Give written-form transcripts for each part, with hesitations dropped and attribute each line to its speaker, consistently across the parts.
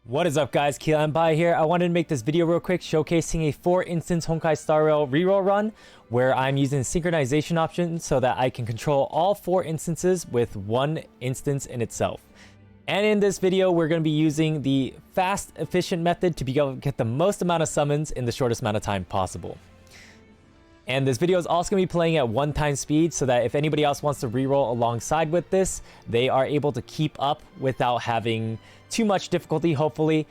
Speaker 1: What is up, guys? Empire here. I wanted to make this video real quick showcasing a 4-instance Honkai Star Rail reroll run where I'm using synchronization options so that I can control all 4 instances with one instance in itself. And in this video, we're going to be using the fast, efficient method to be able to get the most amount of summons in the shortest amount of time possible. And this video is also going to be playing at 1x speed so that if anybody else wants to reroll alongside with this, they are able to keep up without having too much difficulty, hopefully.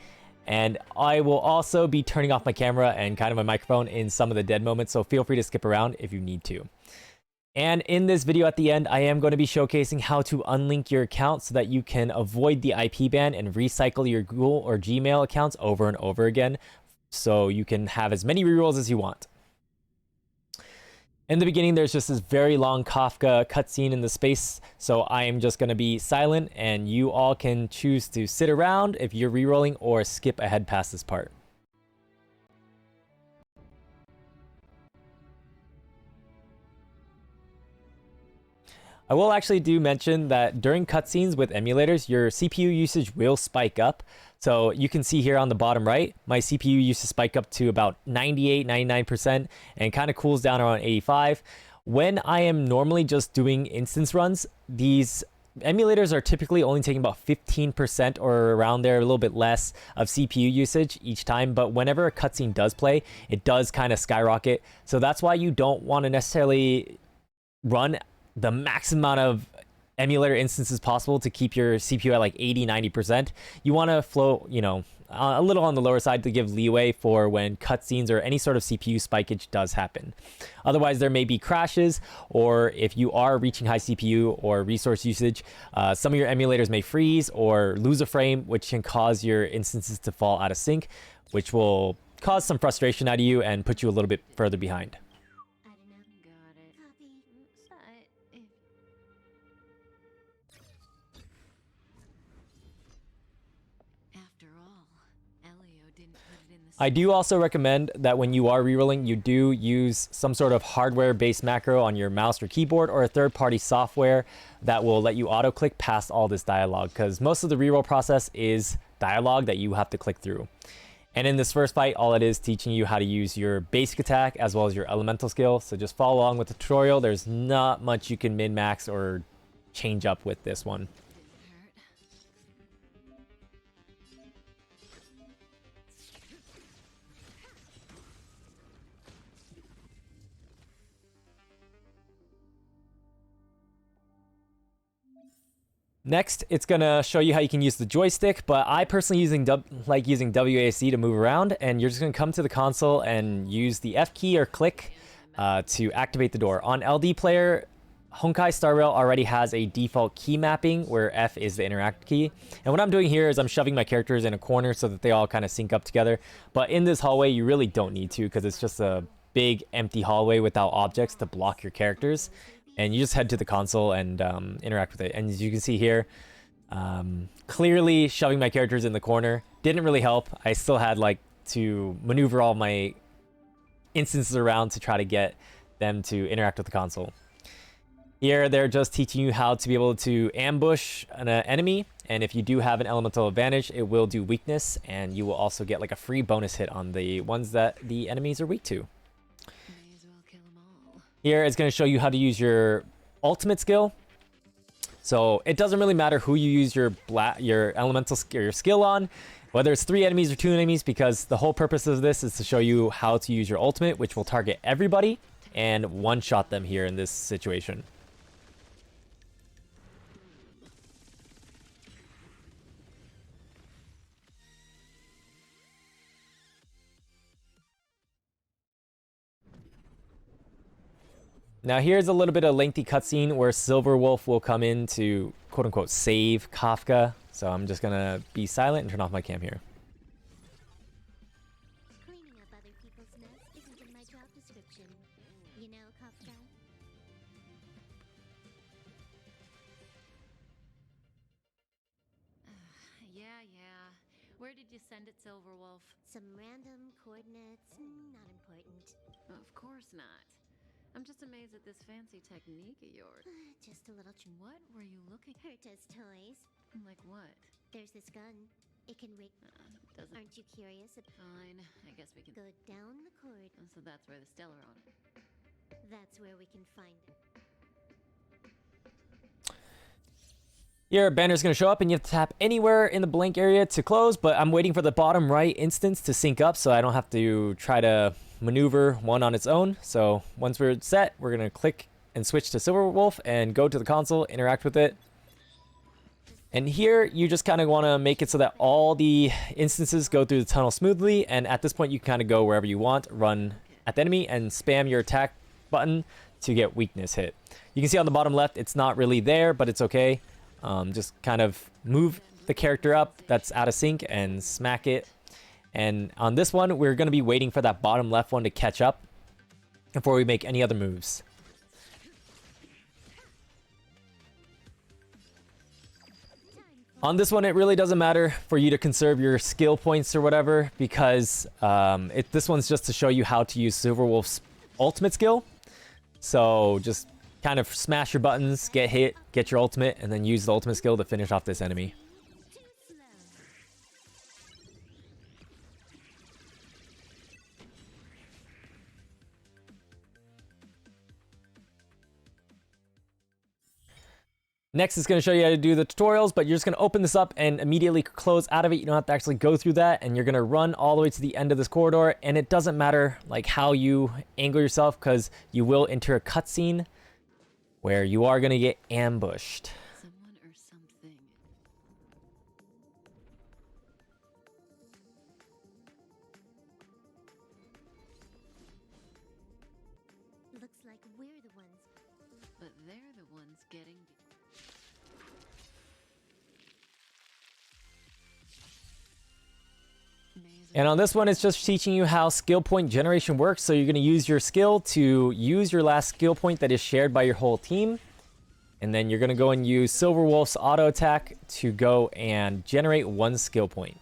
Speaker 1: And I will also be turning off my camera and kind of my microphone in some of the dead moments, so feel free to skip around if you need to. And in this video at the end, I am going to be showcasing how to unlink your account so that you can avoid the IP ban and recycle your Google or Gmail accounts over and over again, so you can have as many rerolls as you want. In the beginning, there's just this very long Kafka cutscene in the space, so I am just going to be silent, and you all can choose to sit around if you're rerolling or skip ahead past this part. I will actually do mention that during cutscenes with emulators, your CPU usage will spike up. So you can see here on the bottom right, my CPU used to spike up to about 98, 99% and kind of cools down around 85. When I am normally just doing instance runs, these emulators are typically only taking about 15% or around there, a little bit less of CPU usage each time. But whenever a cutscene does play, it does kind of skyrocket. So that's why you don't want to necessarily run the max amount of emulator instances possible to keep your CPU at like 80-90%. You want to flow, you know, a little on the lower side to give leeway for when cutscenes or any sort of CPU spikeage does happen. Otherwise, there may be crashes, or if you are reaching high CPU or resource usage, some of your emulators may freeze or lose a frame, which can cause your instances to fall out of sync, which will cause some frustration out of you and put you a little bit further behind. I do also recommend that when you are rerolling, you do use some sort of hardware-based macro on your mouse or keyboard, or a third-party software that will let you auto-click past all this dialogue, because most of the reroll process is dialogue that you have to click through. And in this first fight, all it is teaching you how to use your basic attack as well as your elemental skill. So just follow along with the tutorial. There's not much you can min-max or change up with this one. Next, it's going to show you how you can use the joystick, but I personally like using WASD to move around, and you're just going to come to the console and use the F key or click to activate the door. On LD player, Honkai Star Rail already has a default key mapping where F is the interact key. And what I'm doing here is I'm shoving my characters in a corner so that they all kind of sync up together. But in this hallway, you really don't need to, because it's just a big empty hallway without objects to block your characters. And you just head to the console and interact with it. And as you can see here, clearly shoving my characters in the corner didn't really help. I still had like to maneuver all my instances around to try to get them to interact with the console. Here, they're just teaching you how to be able to ambush an enemy. And if you do have an elemental advantage, it will do weakness. And you will also get like a free bonus hit on the ones that the enemies are weak to. Here it's going to show you how to use your ultimate skill. So it doesn't really matter who you use your elemental or your skill on, whether it's 3 enemies or 2 enemies, because the whole purpose of this is to show you how to use your ultimate, which will target everybody and one-shot them here in this situation. Now here's a little bit of lengthy cutscene where Silver Wolf will come in to quote-unquote save Kafka. So I'm just gonna be silent and turn off my cam here.
Speaker 2: Cleaning up other people's mess isn't in my job description. You know, Kafka?
Speaker 3: Yeah. Where did you send it, Silverwolf?
Speaker 2: Some random coordinates, not important.
Speaker 3: Of course not. I'm just amazed at this fancy technique of yours.
Speaker 2: Just a little
Speaker 3: What were you looking
Speaker 2: Hurt as toys.
Speaker 3: Like what?
Speaker 2: There's this gun. It can wake.
Speaker 3: Doesn't.
Speaker 2: Aren't you curious?
Speaker 3: Fine. I guess we can.
Speaker 2: Go down the corridor.
Speaker 3: So that's where the Stellar on.
Speaker 2: That's where we can find it.
Speaker 1: Your banner's going to show up and you have to tap anywhere in the blank area to close, but I'm waiting for the bottom right instance to sync up so I don't have to try to maneuver one on its own. So once we're set, we're going to click and switch to Silverwolf and go to the console, interact with it. And here you just kind of want to make it so that all the instances go through the tunnel smoothly, and at this point you can kind of go wherever you want, run at the enemy and spam your attack button to get weakness hit. You can see on the bottom left it's not really there, but it's okay. Just kind of move the character up that's out of sync and smack it. And on this one, we're going to be waiting for that bottom left one to catch up before we make any other moves. On this one, it really doesn't matter for you to conserve your skill points or whatever, because this one's just to show you how to use Silverwolf's ultimate skill. So just kind of smash your buttons, get hit, get your ultimate, and then use the ultimate skill to finish off this enemy. Next, it's going to show you how to do the tutorials, but you're just going to open this up and immediately close out of it. You don't have to actually go through that, and you're going to run all the way to the end of this corridor, and it doesn't matter like how you angle yourself, because you will enter a cutscene where you are going to get ambushed.
Speaker 3: Someone or something.
Speaker 2: Looks like we're the ones.
Speaker 3: But they're the ones getting.
Speaker 1: And on this one, it's just teaching you how skill point generation works. So you're going to use your skill to use your last skill point that is shared by your whole team. And then you're going to go and use Silverwolf's auto attack to go and generate one skill point.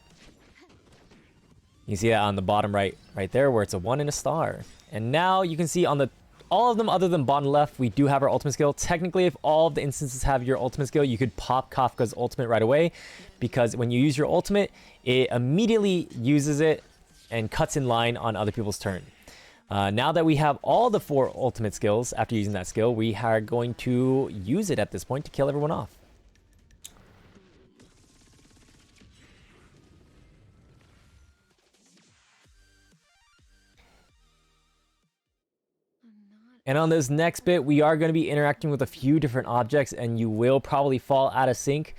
Speaker 1: You see that on the bottom right there where it's a 1 and a star. And now you can see on the all of them other than bottom left, we do have our ultimate skill. Technically, if all of the instances have your ultimate skill, you could pop Kafka's ultimate right away, because when you use your ultimate, it immediately uses it and cuts in line on other people's turn. Now that we have all the 4 ultimate skills after using that skill, we are going to use it at this point to kill everyone off. And on this next bit, we are going to be interacting with a few different objects, and you will probably fall out of sync.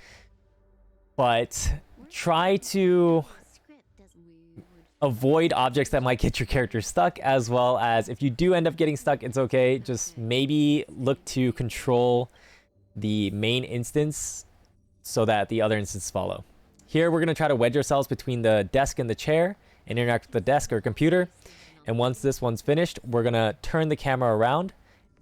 Speaker 1: But try to avoid objects that might get your character stuck, as well as if you do end up getting stuck, it's okay. Just maybe look to control the main instance so that the other instances follow. Here, we're going to try to wedge ourselves between the desk and the chair and interact with the desk or computer. And once this one's finished, we're going to turn the camera around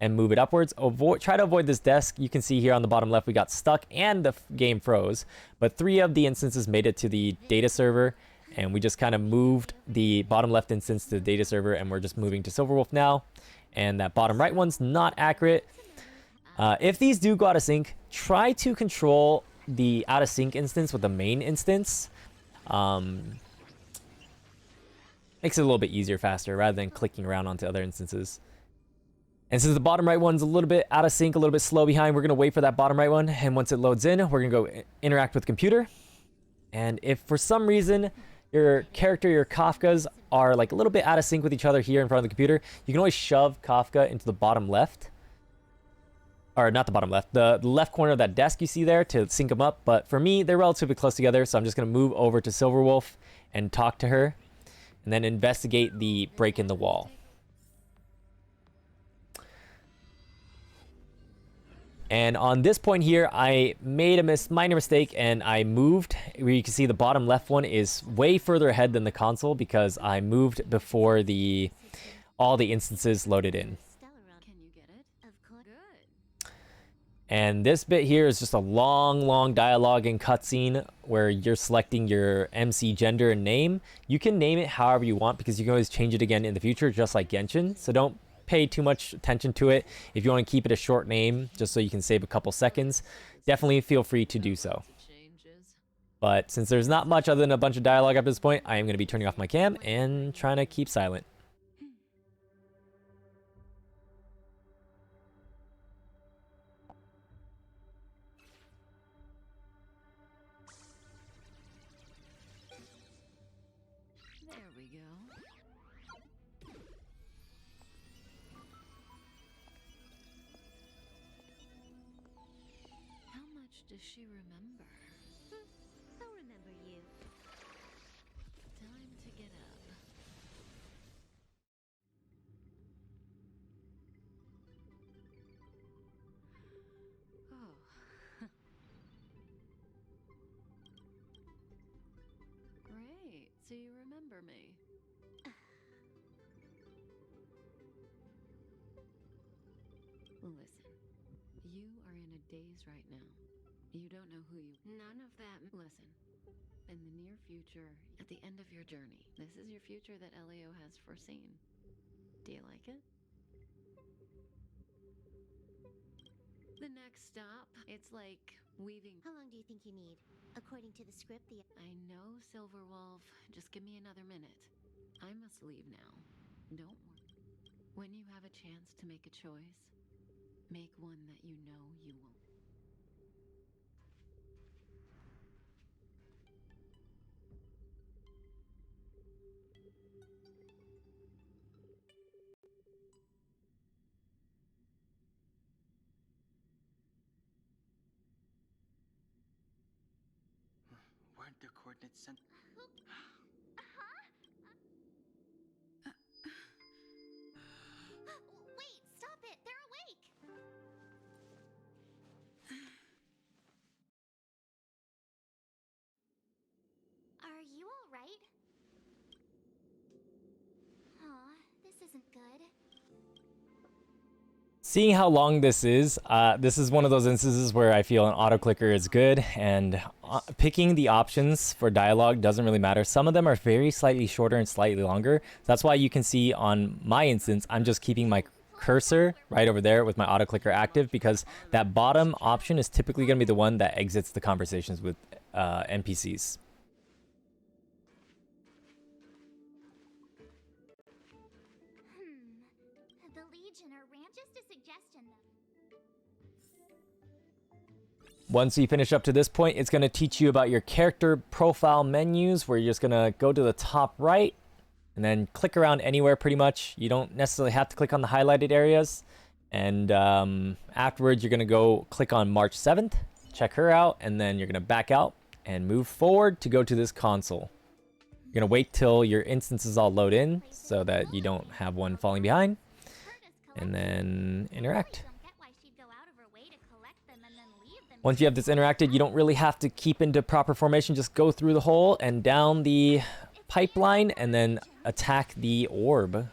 Speaker 1: and move it upwards. Try to avoid this desk. You can see here on the bottom left, we got stuck and the game froze. But 3 of the instances made it to the data server. And we just kind of moved the bottom left instance to the data server. And we're just moving to Silverwolf now. And that bottom right one's not accurate. If these do go out of sync, try to control the out of sync instance with the main instance. Makes it a little bit easier, faster, rather than clicking around onto other instances. And since the bottom right one's a little bit out of sync, a little bit slow behind, we're going to wait for that bottom right one. And once it loads in, we're going to go interact with the computer. And if for some reason your character, your Kafkas, are like a little bit out of sync with each other here in front of the computer, you can always shove Kafka into the bottom left. Or not the bottom left, the left corner of that desk you see there to sync them up. But for me, they're relatively close together, so I'm just going to move over to Silverwolf and talk to her. And then investigate the break in the wall. And on this point here, I made a minor mistake and I moved. Where you can see the bottom left one is way further ahead than the console because I moved before all the instances loaded in.
Speaker 3: Can you get it?
Speaker 2: Of course.
Speaker 3: Good.
Speaker 1: And this bit here is just a long dialogue and cutscene where you're selecting your MC gender and name. You can name it however you want because you can always change it again in the future, just like Genshin. So don't pay too much attention to it. If you want to keep it a short name, just so you can save a couple seconds, definitely feel free to do so. But since there's not much other than a bunch of dialogue at this point, I am going to be turning off my cam and trying to keep silent.
Speaker 3: There we go. How much does she remember?
Speaker 2: I'll remember you.
Speaker 3: Time to get up. Oh. Great. So you remember me. Listen. You are in a daze right now. You don't know who you... None of that... Listen. In the near future, at the end of your journey, this is your future that Elio has foreseen. Do you like it? The next stop, it's like weaving...
Speaker 2: How long do you think you need? According to the script,
Speaker 3: I know, Silverwolf. Just give me another minute. I must leave now. Don't worry. When you have a chance to make a choice, make one that you know you won't.
Speaker 4: Weren't the coordinates sent?
Speaker 2: Wait, stop it! They're awake! Are you alright? Aw, this isn't good.
Speaker 1: Seeing how long this is one of those instances where I feel an auto clicker is good, and picking the options for dialogue doesn't really matter. Some of them are very slightly shorter and slightly longer. That's why you can see on my instance, I'm just keeping my cursor right over there with my auto clicker active, because that bottom option is typically going to be the one that exits the conversations with NPCs.
Speaker 2: The Legion ran just a suggestion though.
Speaker 1: Once you finish up to this point, it's going to teach you about your character profile menus, where you're just going to go to the top right and then click around anywhere pretty much. You don't necessarily have to click on the highlighted areas. And afterwards, you're going to go click on March 7th, check her out, and then you're going to back out and move forward to go to this console. You're going to wait till your instances all load in so that you don't have one falling behind, and then interact. Once you have this interacted, you don't really have to keep into proper formation. Just go through the hole and down the pipeline and then attack the orb.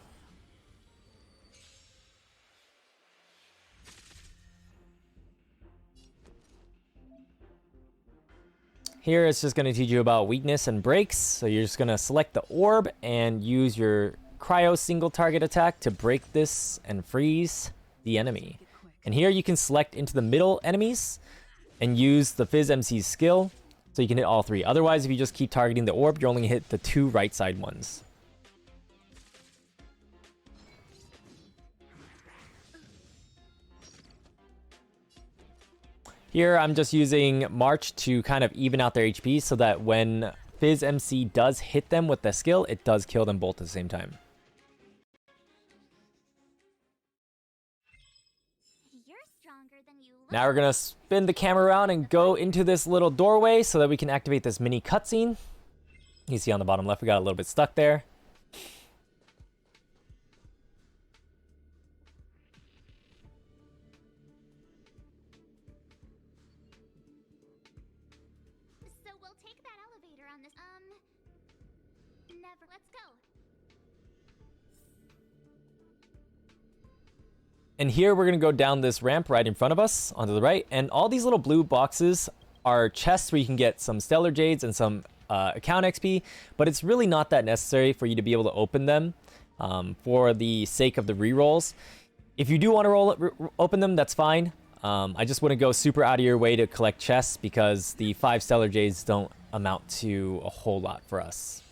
Speaker 1: Here it's just going to teach you about weakness and breaks. So you're just going to select the orb and use your cryo single target attack to break this and freeze the enemy. And here you can select into the middle enemies and use the Fizz MC's skill, so you can hit all three. Otherwise, if you just keep targeting the orb, you're only going to hit the two right side ones. Here, I'm just using March to kind of even out their HP so that when Fizz MC does hit them with the skill, it does kill them both at the same time. Now we're going to spin the camera around and go into this little doorway so that we can activate this mini cutscene. You see on the bottom left, we got a little bit stuck there.
Speaker 2: So we'll take that elevator on this, never, let's go.
Speaker 1: And here we're going to go down this ramp right in front of us onto the right. And all these little blue boxes are chests where you can get some Stellar Jades and some account XP. But it's really not that necessary for you to be able to open them for the sake of the rerolls. If you do want to open them, that's fine. I just wouldn't go super out of your way to collect chests because the 5 Stellar Jades don't amount to a whole lot for us.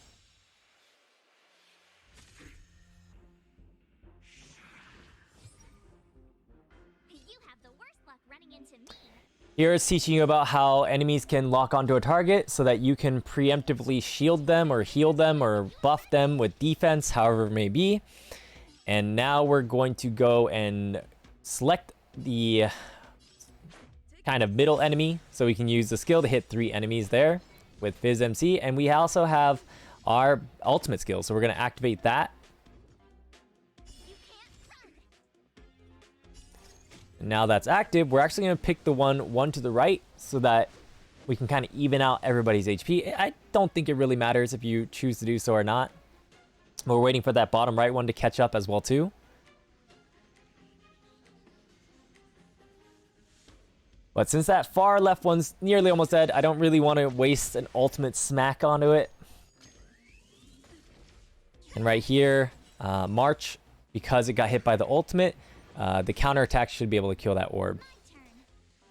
Speaker 2: You have the worst luck running into me.
Speaker 1: Here it's teaching you about how enemies can lock onto a target so that you can preemptively shield them or heal them or buff them with defense, however it may be. And now we're going to go and select the kind of middle enemy so we can use the skill to hit 3 enemies there with Fizz MC. And we also have our ultimate skill, so we're going to activate that. And now that's active, we're actually going to pick the one to the right so that we can kind of even out everybody's HP. I don't think it really matters if you choose to do so or not. But we're waiting for that bottom right one to catch up as well too. But since that far left one's nearly almost dead, I don't really want to waste an ultimate smack onto it. And right here, March, because it got hit by the ultimate, the counterattack should be able to kill that orb.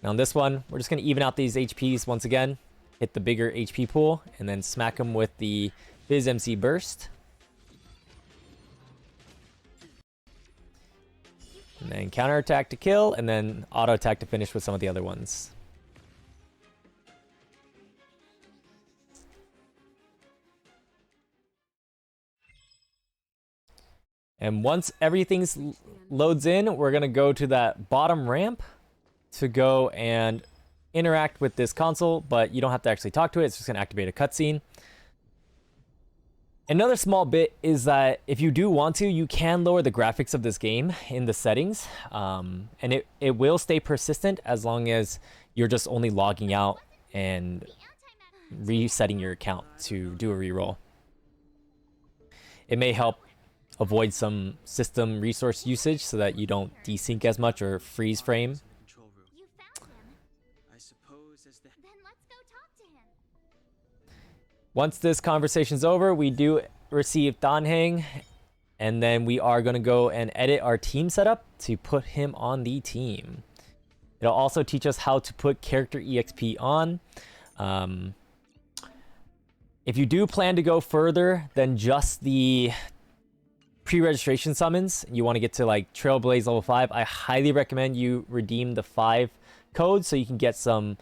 Speaker 1: Now on this one, we're just going to even out these HPs once again, hit the bigger HP pool, and then smack them with the Fizz MC burst. And then counterattack to kill, and then auto attack to finish with some of the other ones. And once everything loads in, we're going to go to that bottom ramp to go and interact with this console, but you don't have to actually talk to it. It's just going to activate a cutscene. Another small bit is that if you do want to, you can lower the graphics of this game in the settings, and it will stay persistent as long as you're just only logging out and resetting your account to do a reroll. It may help avoid some system resource usage so that you don't desync as much or freeze frame.
Speaker 2: You found him.
Speaker 4: I suppose as the
Speaker 2: Then let's go talk to him.
Speaker 1: Once this conversation's over, we do receive Danheng, and then we are going to go and edit our team setup to put him on the team. It'll also teach us how to put character EXP on. If you do plan to go further than just the pre-registration summons, you want to get to like Trailblaze level 5, I highly recommend you redeem the 5 codes so you can get some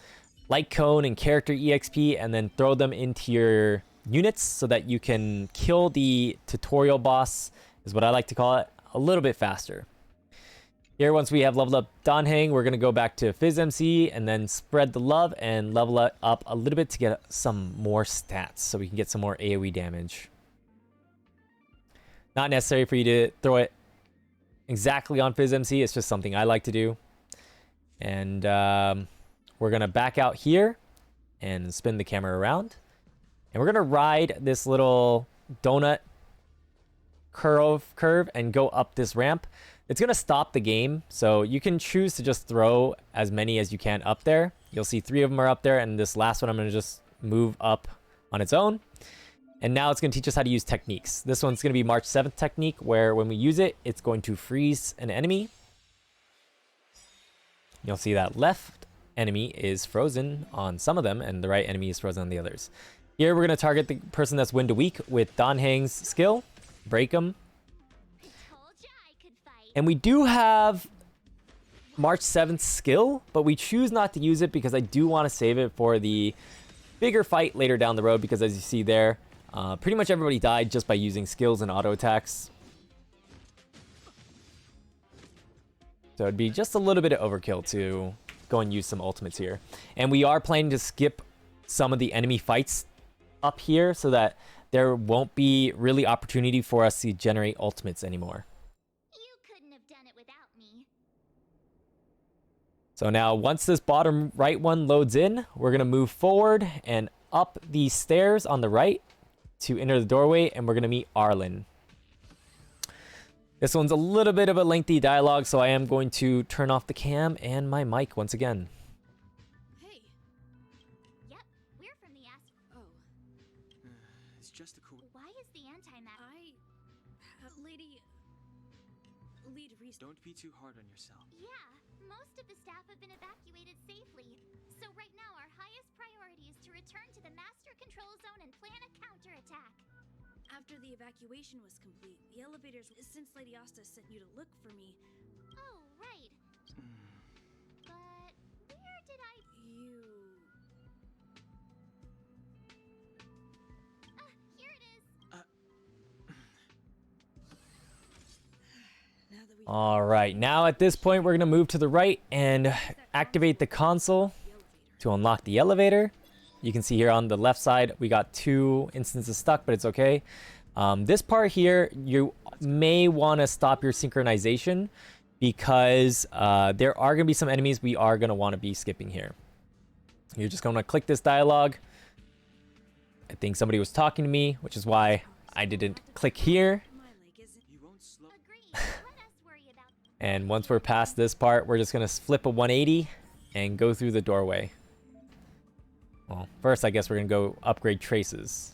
Speaker 1: Light Cone and character EXP and then throw them into your units so that you can kill the tutorial boss, is what I like to call it, a little bit faster. Here, once we have leveled up Danheng, we're going to go back to Fizz MC and then spread the love and level it up a little bit to get some more stats so we can get some more AoE damage. Not necessary for you to throw it exactly on Fizz MC, it's just something I like to do. And we're going to back out here and spin the camera around. And we're going to ride this little donut curve and go up this ramp. It's going to stop the game, so you can choose to just throw as many as you can up there. You'll see 3 of them are up there, and this last one I'm going to just move up on its own. And now it's going to teach us how to use techniques. This one's going to be March 7th technique, where when we use it, it's going to freeze an enemy. You'll see that left enemy is frozen on some of them, and the right enemy is frozen on the others. Here, we're going to target the person that's win to weak with Danheng's skill. Break them.
Speaker 2: Told ya I could fight.
Speaker 1: And we do have March 7th skill, but we choose not to use it because I do want to save it for the bigger fight later down the road, because as you see there, pretty much everybody died just by using skills and auto attacks. So it'd be just a little bit of overkill to go and use some ultimates here. And we are planning to skip some of the enemy fights up here so that there won't be really opportunity for us to generate ultimates anymore.
Speaker 2: You couldn't have done it without me.
Speaker 1: So now once this bottom right one loads in, we're going to move forward and up these stairs on the right to enter the doorway, and we're going to meet Arlan. This one's a little bit of a lengthy dialogue, so I am going to turn off the cam and my mic once again.
Speaker 3: Hey.
Speaker 2: Yep, we're from the
Speaker 3: Oh,
Speaker 4: it's just a cool.
Speaker 2: Why is the anti-map?
Speaker 3: lead research.
Speaker 4: Don't be too hard on yourself.
Speaker 2: Yeah, Most of the staff have been evacuated safely. So right now our highest priority is to return to the master control zone and plan a counterattack.
Speaker 5: After the evacuation was complete, the elevators. Since Lady Asta sent you to look for me,
Speaker 2: Oh, right. But where did I...
Speaker 5: you.
Speaker 2: Here it is.
Speaker 5: Now that we
Speaker 1: All right, now at this point, we're gonna move to the right and activate the console to unlock the elevator. You can see here on the left side, we got 2 instances stuck, but it's okay. This part here, you may want to stop your synchronization because there are going to be some enemies we are going to want to be skipping here. You're just going to click this dialogue. I think somebody was talking to me, which is why I didn't click here.
Speaker 5: my leg isn't.
Speaker 4: You won't slow.
Speaker 2: Agreed. Let us worry about...
Speaker 1: And once we're past this part, we're just going to flip a 180 and go through the doorway. Well, first, I guess we're going to go upgrade traces.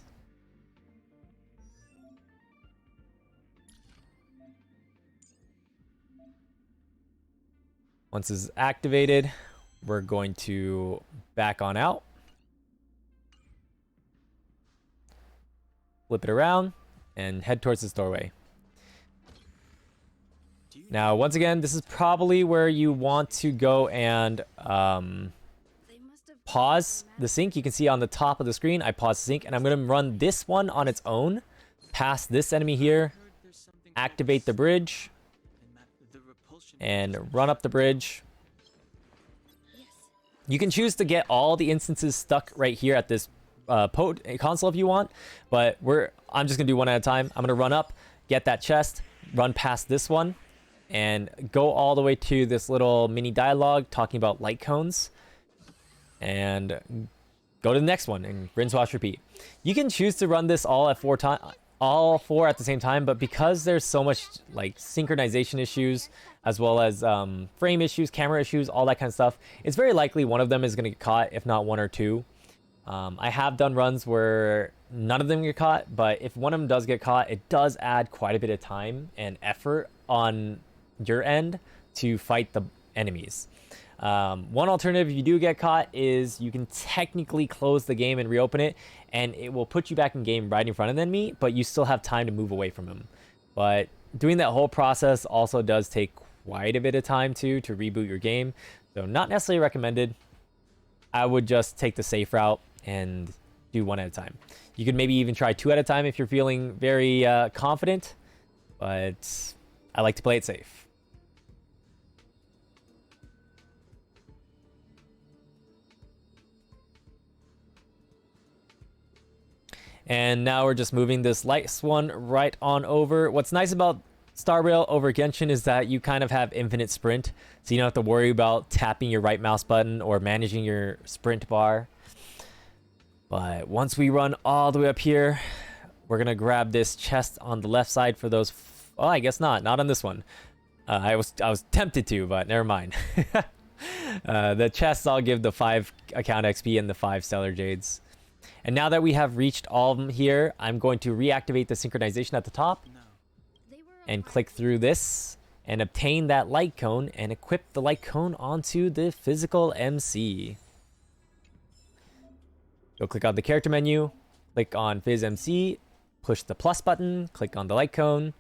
Speaker 1: Once this is activated, we're going to back on out. Flip it around and head towards this doorway. Now, once again, this is probably where you want to go and
Speaker 5: They must have
Speaker 1: pause the sync. You can see on the top of the screen, I paused the sync, and I'm going to run this one on its own, past this enemy here,
Speaker 4: Heard there's something
Speaker 1: activate the bridge,
Speaker 4: and the repulsion
Speaker 1: and run up the bridge.
Speaker 5: Yes.
Speaker 1: You can choose to get all the instances stuck right here at this console if you want, but I'm just gonna do one at a time. I'm gonna run up, get that chest, run past this one, and go all the way to this little mini dialogue talking about light cones, and go to the next one and rinse, wash, repeat. You can choose to run this all four at the same time, but because there's so much like synchronization issues as well as frame issues, camera issues, all that kind of stuff, it's very likely one of them is going to get caught, if not 1 or 2. I have done runs where none of them get caught, but if one of them does get caught, it does add quite a bit of time and effort on your end to fight the enemies. One alternative if you do get caught is you can technically close the game and reopen it, and it will put you back in game right in front of the enemy, but you still have time to move away from him. But doing that whole process also does take quite a bit of time to reboot your game, so not necessarily recommended. I would just take the safe route and do 1 at a time. You could maybe even try 2 at a time if you're feeling very confident, but I like to play it safe. And now we're just moving this light one right on over. What's nice about Star Rail over Genshin is that you kind of have infinite sprint, so you don't have to worry about tapping your right mouse button or managing your sprint bar. But once we run all the way up here, we're gonna grab this chest on the left side for those. Oh, I guess not on this one. I was tempted to, but never mind. The chests I'll give the 5 account XP and the 5 Stellar Jades. And now that we have reached all of them here, I'm going to reactivate the synchronization at the top
Speaker 4: No.
Speaker 5: They were
Speaker 1: and click through this and obtain that light cone and equip the light cone onto the physical MC. Go click on the character menu, click on Phys MC, push the plus button, click on the light cone,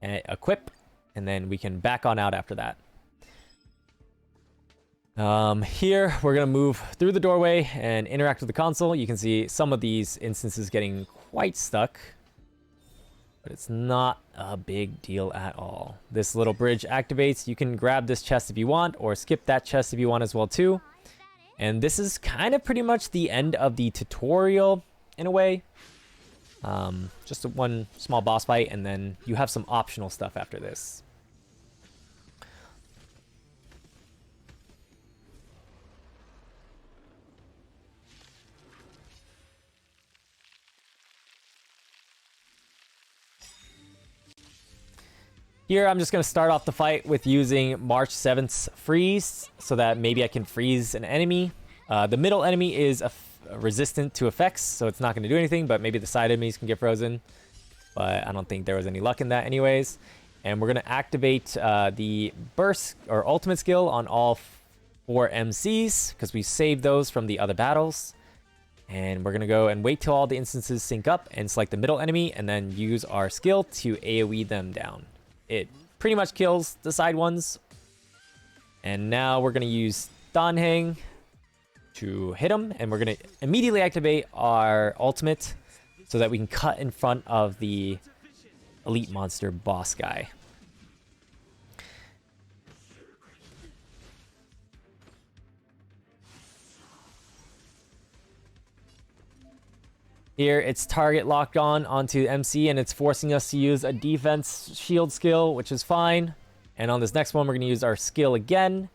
Speaker 1: and equip, and then we can back on out after that. Here we're gonna move through the doorway and interact with the console. You can see some of these instances getting quite stuck, but it's not a big deal at all. This little bridge activates. You can grab this chest if you want, or skip that chest if you want as well too. And this is kind of pretty much the end of the tutorial in a way. Just one small boss fight, and then you have some optional stuff after this. Here, I'm just going to start off the fight with using March 7th's freeze so that maybe I can freeze an enemy. The middle enemy is resistant to effects, so it's not going to do anything, but maybe the side enemies can get frozen. But I don't think there was any luck in that anyways. And we're going to activate the burst or ultimate skill on all 4 MCs because we saved those from the other battles. And we're going to go and wait till all the instances sync up and select the middle enemy and then use our skill to AoE them down. It pretty much kills the side ones. And now we're going to use Danheng to hit them. And we're going to immediately activate our ultimate so that we can cut in front of the elite monster boss guy. Here, it's target locked on onto MC, and it's forcing us to use a defense shield skill, which is fine. And on this next one, we're going to use our skill again,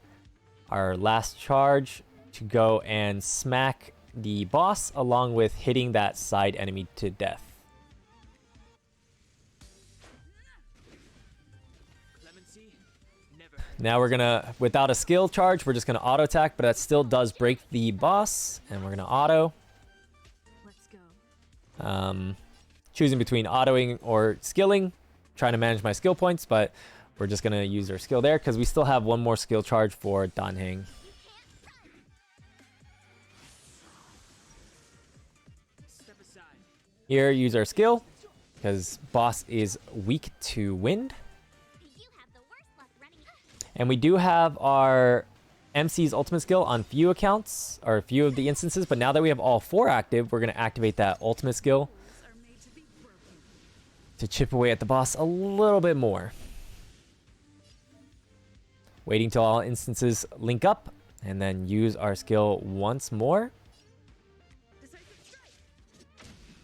Speaker 1: our last charge, to go and smack the boss, along with hitting that side enemy to death. Now we're going to, without a skill charge, we're just going to auto attack, but that still does break the boss, and we're going to auto. Choosing between autoing or skilling, trying to manage my skill points, but we're just going to use our skill there because we still have one more skill charge for Danheng. Here, use our skill because boss is weak to wind. And we do have our MC's ultimate skill on few accounts, or a few of the instances, but now that we have all 4 active, we're going to activate that ultimate skill to chip away at the boss a little bit more. Waiting till all instances link up, and then use our skill once more.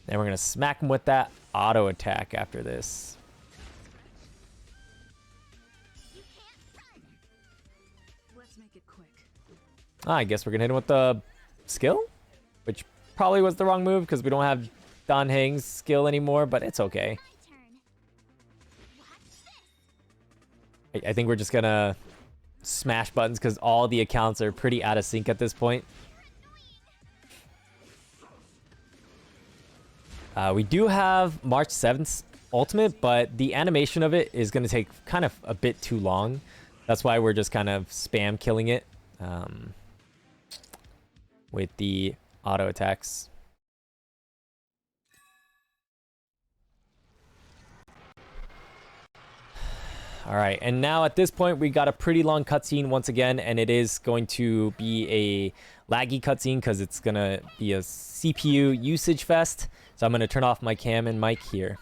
Speaker 1: Then we're going to smack him with that auto attack after this. I guess we're going to hit him with the skill, which probably was the wrong move because we don't have Danheng's skill anymore, but it's okay. I think we're just going to smash buttons because all the accounts are pretty out of sync at this point. We do have March 7th's ultimate, but the animation of it is going to take kind of a bit too long. That's why we're just kind of spam killing it. With the auto attacks. Alright, and now at this point we got a pretty long cutscene once again, and it is going to be a laggy cutscene because it's going to be a CPU usage fest. So I'm going to turn off my cam and mic here.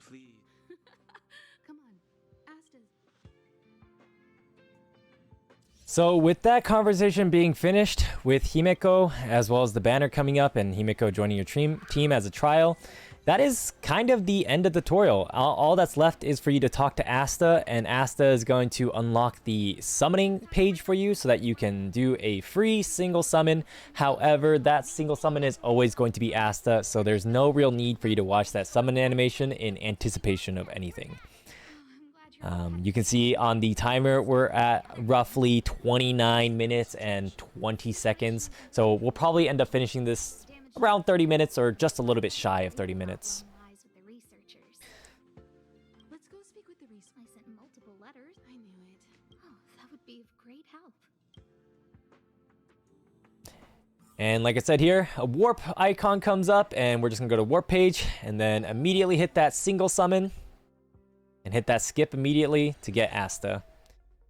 Speaker 4: Please.
Speaker 3: Come on, Asta's.
Speaker 1: So with that conversation being finished with Himeko, as well as the banner coming up and Himeko joining your team as a trial, that is kind of the end of the tutorial. All that's left is for you to talk to Asta, and Asta is going to unlock the summoning page for you so that you can do a free single summon. However, that single summon is always going to be Asta, so there's no real need for you to watch that summon animation in anticipation of anything. You can see on the timer we're at roughly 29 minutes and 20 seconds. So we'll probably end up finishing this around 30 minutes or just a little bit shy of 30 minutes.
Speaker 2: Lies with the researchers.
Speaker 3: Let's go speak with the
Speaker 2: I sent multiple letters.
Speaker 3: I knew it.
Speaker 2: Oh, that would be of great help.
Speaker 1: And like I said here, a warp icon comes up and we're just gonna go to warp page and then immediately hit that single summon and hit that skip immediately to get Asta.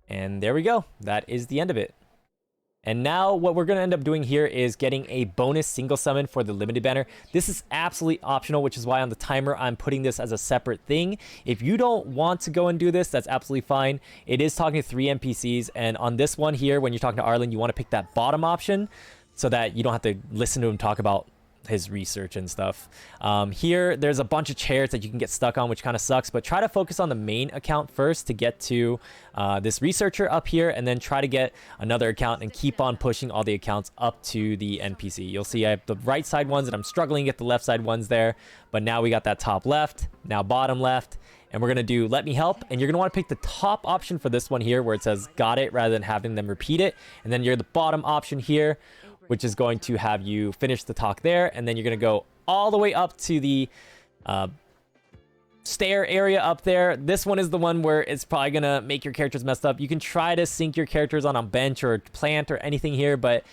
Speaker 1: And there we go. That is the end of it. And now what we're going to end up doing here is getting a bonus single summon for the limited banner. This is absolutely optional, which is why on the timer I'm putting this as a separate thing. If you don't want to go and do this, that's absolutely fine. It is talking to 3 NPCs, and on this one here, when you're talking to Arlan, you want to pick that bottom option so that you don't have to listen to him talk about his research and stuff. Here there's a bunch of chairs that you can get stuck on, which kind of sucks, but try to focus on the main account first to get to this researcher up here, and then try to get another account and keep on pushing all the accounts up to the NPC. You'll see I have the right side ones and I'm struggling to get the left side ones there, but now we got that top left, now bottom left, and we're gonna do let me help, and you're gonna want to pick the top option for this one here where it says got it rather than having them repeat it, and then you're the bottom option here, which is going to have you finish the talk there, and then you're going to go all the way up to the stair area up there. This one is the one where it's probably going to make your characters messed up. You can try to sync your characters on a bench or a plant or anything here, but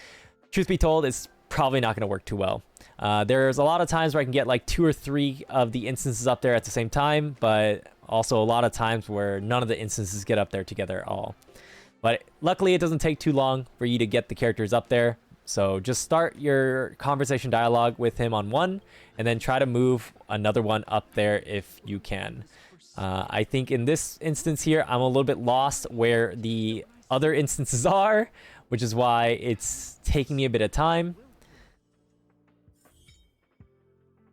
Speaker 1: truth be told, it's probably not going to work too well. There's a lot of times where I can get like 2 or 3 of the instances up there at the same time, but also a lot of times where none of the instances get up there together at all. But luckily, it doesn't take too long for you to get the characters up there. So just start your conversation dialogue with him on one, and then try to move another one up there if you can. I think in this instance here, I'm a little bit lost where the other instances are, which is why it's taking me a bit of time.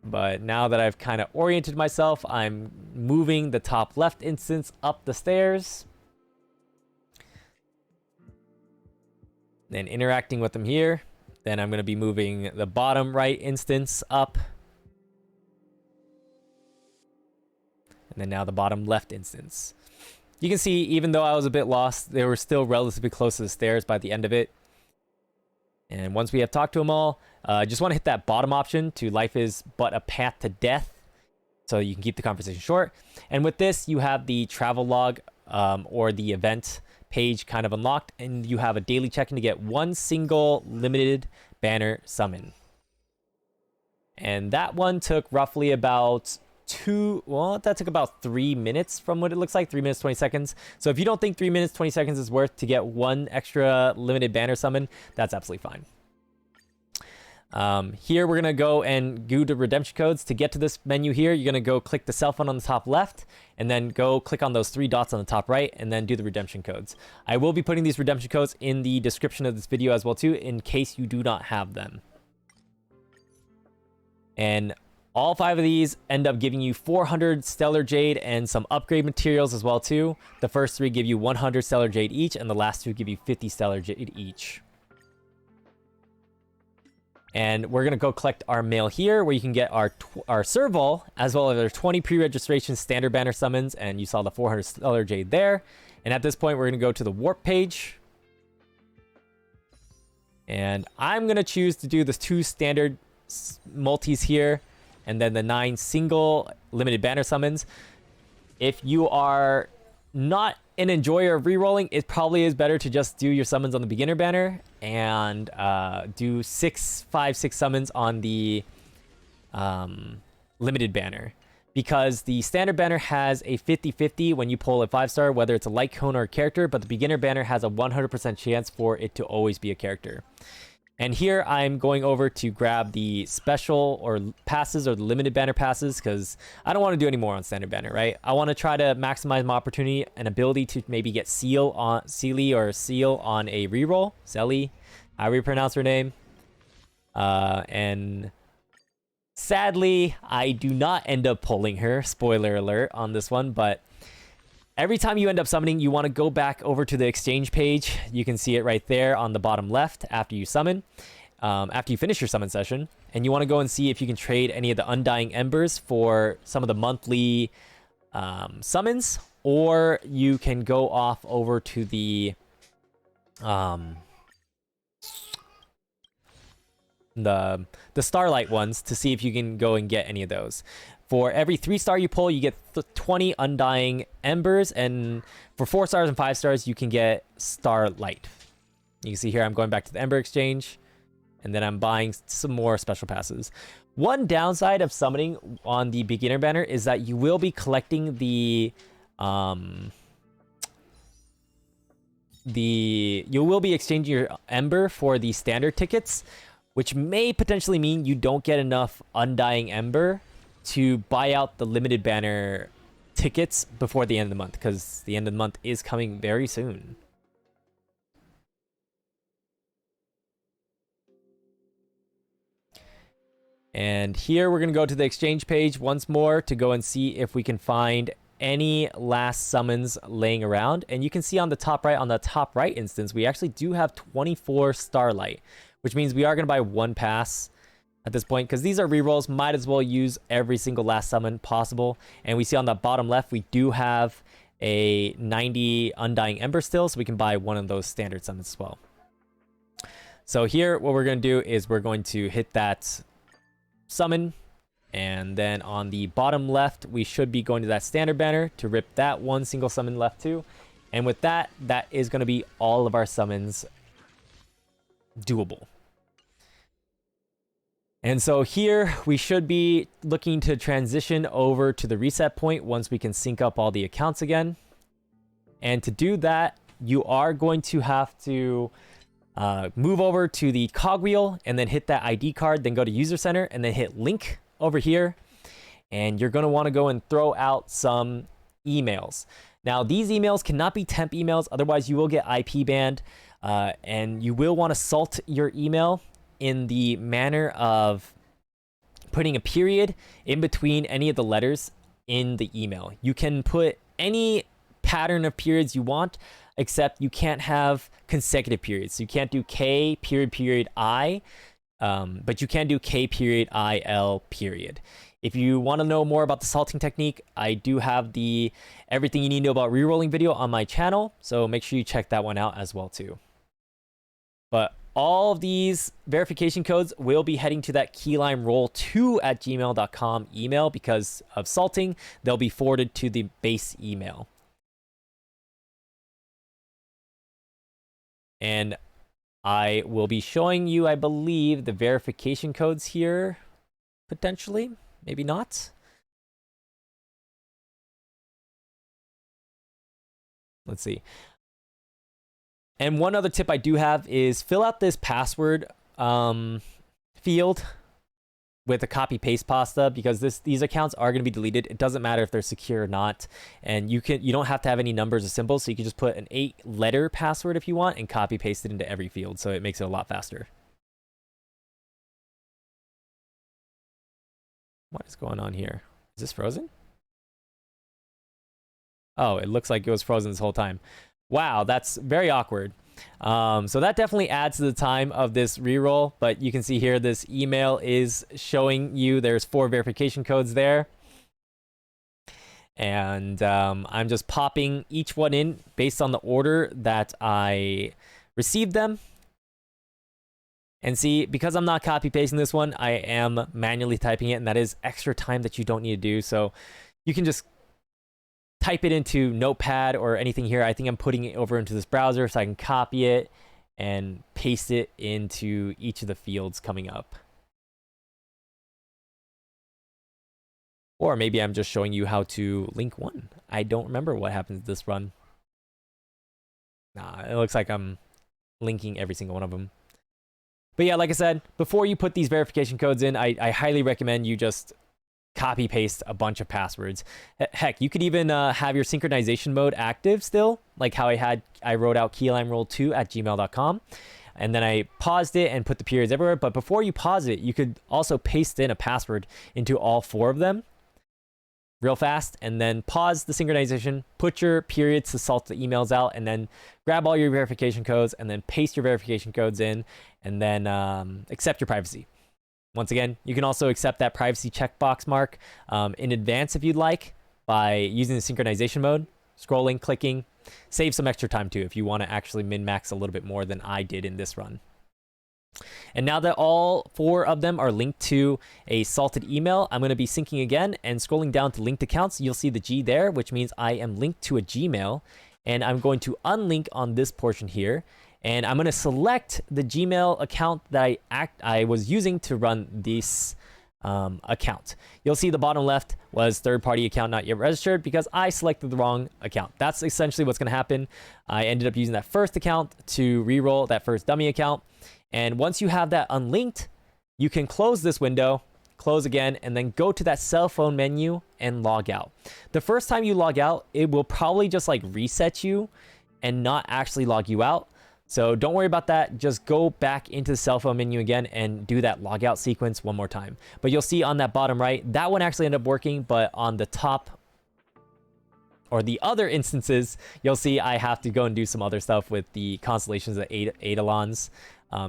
Speaker 1: But now that I've kind of oriented myself, I'm moving the top left instance up the stairs. Then interacting with them here. Then I'm going to be moving the bottom right instance up. And then now the bottom left instance. You can see, even though I was a bit lost, they were still relatively close to the stairs by the end of it. And once we have talked to them all, just want to hit that bottom option to life is but a path to death, so you can keep the conversation short. And with this, you have the travel log or the event page kind of unlocked, and you have a daily check-in to get 1 single limited banner summon. And that one took roughly about that took about 3 minutes from what it looks like, 3 minutes 20 seconds. So if you don't think 3 minutes 20 seconds is worth to get 1 extra limited banner summon, that's absolutely fine. Here we're gonna go and do the redemption codes. To get to this menu here, you're gonna go click the cell phone on the top left, and then go click on those 3 dots on the top right, and then do the redemption codes. I will be putting these redemption codes in the description of this video as well too, in case you do not have them. And all 5 of these end up giving you 400 Stellar Jade and some upgrade materials as well too. The first 3 give you 100 Stellar Jade each, and the last 2 give you 50 Stellar Jade each. And we're going to go collect our mail here, where you can get our serval, as well as our 20 pre-registration standard banner summons, and you saw the 400 Stellar Jade there. And at this point, we're going to go to the warp page. And I'm going to choose to do the 2 standard multis here, and then the 9 single limited banner summons. If you are not an enjoyer of rerolling, it probably is better to just do your summons on the beginner banner and do 5, 6 summons on the limited banner, because the standard banner has a 50-50 when you pull a 5-star, whether it's a light cone or a character, but the beginner banner has a 100% chance for it to always be a character. And here I'm going over to grab the special or passes, or the limited banner passes, because I don't want to do any more on standard banner, right? I want to try to maximize my opportunity and ability to maybe get Seal on a reroll. Selly, however you pronounce her name. And sadly, I do not end up pulling her. Spoiler alert on this one, but every time you end up summoning, you want to go back over to the exchange page. You can see it right there on the bottom left after you summon, after you finish your summon session. And you want to go and see if you can trade any of the Undying Embers for some of the monthly summons, or you can go off over to the Starlight ones to see if you can go and get any of those. For every 3-star you pull, you get 20 Undying Embers, and for 4 stars and 5 stars, you can get Starlight. You can see here I'm going back to the Ember Exchange, and then I'm buying some more special passes. One downside of summoning on the beginner banner is that you will be collecting you will be exchanging your Ember for the standard tickets, which may potentially mean you don't get enough Undying Ember to buy out the limited banner tickets before the end of the month, because the end of the month is coming very soon. And here we're going to go to the exchange page once more to go and see if we can find any last summons laying around. And you can see on the top right instance, we actually do have 24 Starlight, which means we are going to buy 1 pass at this point, because these are rerolls. Might as well use every single last summon possible. And we see on the bottom left, we do have a 90 Undying Ember still, so we can buy 1 of those standard summons as well. So here, what we're going to do is we're going to hit that summon, and then on the bottom left, we should be going to that standard banner to rip that 1 single summon left too. And with that, that is going to be all of our summons doable. And so here we should be looking to transition over to the reset point once we can sync up all the accounts again. And to do that, you are going to have to move over to the cogwheel and then hit that ID card, then go to user center and then hit link over here. And you're going to want to go and throw out some emails. Now, these emails cannot be temp emails, otherwise you will get IP banned. And you will want to salt your email in the manner of putting a period in between any of the letters in the email. You can put any pattern of periods you want, except you can't have consecutive periods. So you can't do K period I, but you can do K period IL period. If you want to know more about the salting technique, I do have the everything you need to know about rerolling video on my channel, so make sure you check that one out as well too. But all of these verification codes will be heading to that keylineroll2@gmail.com email. Because of salting, they'll be forwarded to the base email. And I will be showing you, I believe, the verification codes here, potentially, maybe not. Let's see. And one other tip I do have is fill out this password field with a copy paste pasta, because these accounts are going to be deleted. It doesn't matter if they're secure or not, and you don't have to have any numbers or symbols, so you can just put an 8-letter password if you want and copy paste it into every field, so it makes it a lot faster. What is going on here? Is this frozen? Oh, it looks like it was frozen this whole time. Wow, that's very awkward. So that definitely adds to the time of this reroll, but you can see here this email is showing you there's 4 verification codes there. And I'm just popping each one in based on the order that I received them. And see, because I'm not copy pasting this one, I am manually typing it, and that is extra time that you don't need to do. So you can just type it into Notepad or anything here. I think I'm putting it over into this browser so I can copy it and paste it into each of the fields coming up. Or maybe I'm just showing you how to link one. I don't remember what happens this run. Nah, it looks like I'm linking every single one of them. But yeah, like I said, before you put these verification codes in, I highly recommend you just copy paste a bunch of passwords. Heck, you could even have your synchronization mode active still, like how I wrote out keylineroll2@gmail.com, and then I paused it and put the periods everywhere. But before you pause it, you could also paste in a password into all 4 of them real fast, and then pause the synchronization, put your periods to salt the emails out, and then grab all your verification codes and then paste your verification codes in, and then accept your privacy. Once again, you can also accept that privacy checkbox mark in advance if you'd like by using the synchronization mode. scrolling, clicking. Save some extra time too if you want to actually min-max a little bit more than I did in this run. And now that all 4 of them are linked to a salted email, I'm going to be syncing again and scrolling down to linked accounts. You'll see the G there, which means I am linked to a Gmail, and I'm going to unlink on this portion here. And I'm going to select the Gmail account that I was using to run this account. You'll see the bottom left was third-party account not yet registered because I selected the wrong account. That's essentially what's going to happen. I ended up using that first account to reroll that first dummy account. And once you have that unlinked, you can close this window, close again, and then go to that cell phone menu and log out. The first time you log out, it will probably just like reset you and not actually log you out. So don't worry about that. Just go back into the cell phone menu again and do that logout sequence one more time. But you'll see on that bottom right, that one actually ended up working, but on the top or the other instances, you'll see I have to go and do some other stuff with the constellations of Eidolons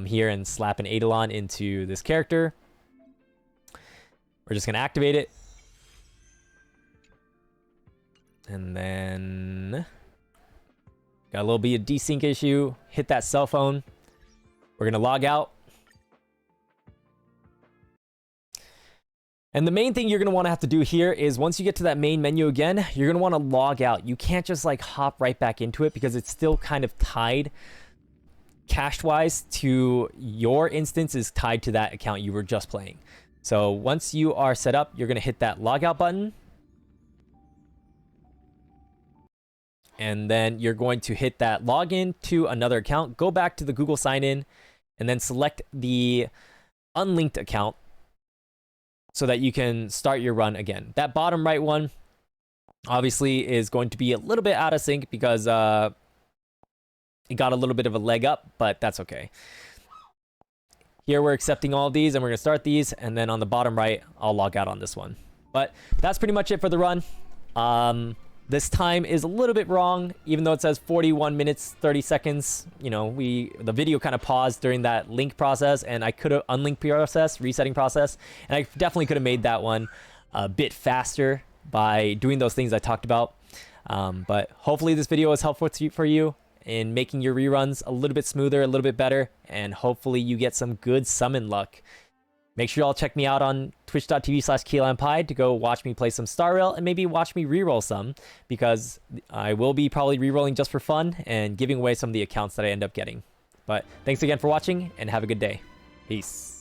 Speaker 1: here and slap an Eidolon into this character. We're just going to activate it. And then got a little bit of desync issue. Hit that cell phone. We're going to log out. And the main thing you're going to want to have to do here is once you get to that main menu again, you're going to want to log out. You can't just like hop right back into it because it's still kind of tied cached wise to your instance is tied to that account you were just playing. So once you are set up, you're going to hit that logout button. And then you're going to hit that login to another account, go back to the Google sign in, and then select the unlinked account so that you can start your run again. That bottom right one obviously is going to be a little bit out of sync because it got a little bit of a leg up, but that's okay. Here we're accepting all of these and we're gonna start these, and then on the bottom right, I'll log out on this one. But that's pretty much it for the run. This time is a little bit wrong, even though it says 41 minutes, 30 seconds. You know, the video kind of paused during that link process, and I could have unlinked process, resetting process, and I definitely could have made that one a bit faster by doing those things I talked about. But hopefully this video was helpful for you in making your reruns a little bit smoother, a little bit better, and hopefully you get some good summon luck. Make sure y'all check me out on twitch.tv/KeylinePie to go watch me play some Star Rail and maybe watch me reroll some, because I will be probably rerolling just for fun and giving away some of the accounts that I end up getting. But thanks again for watching and have a good day. Peace.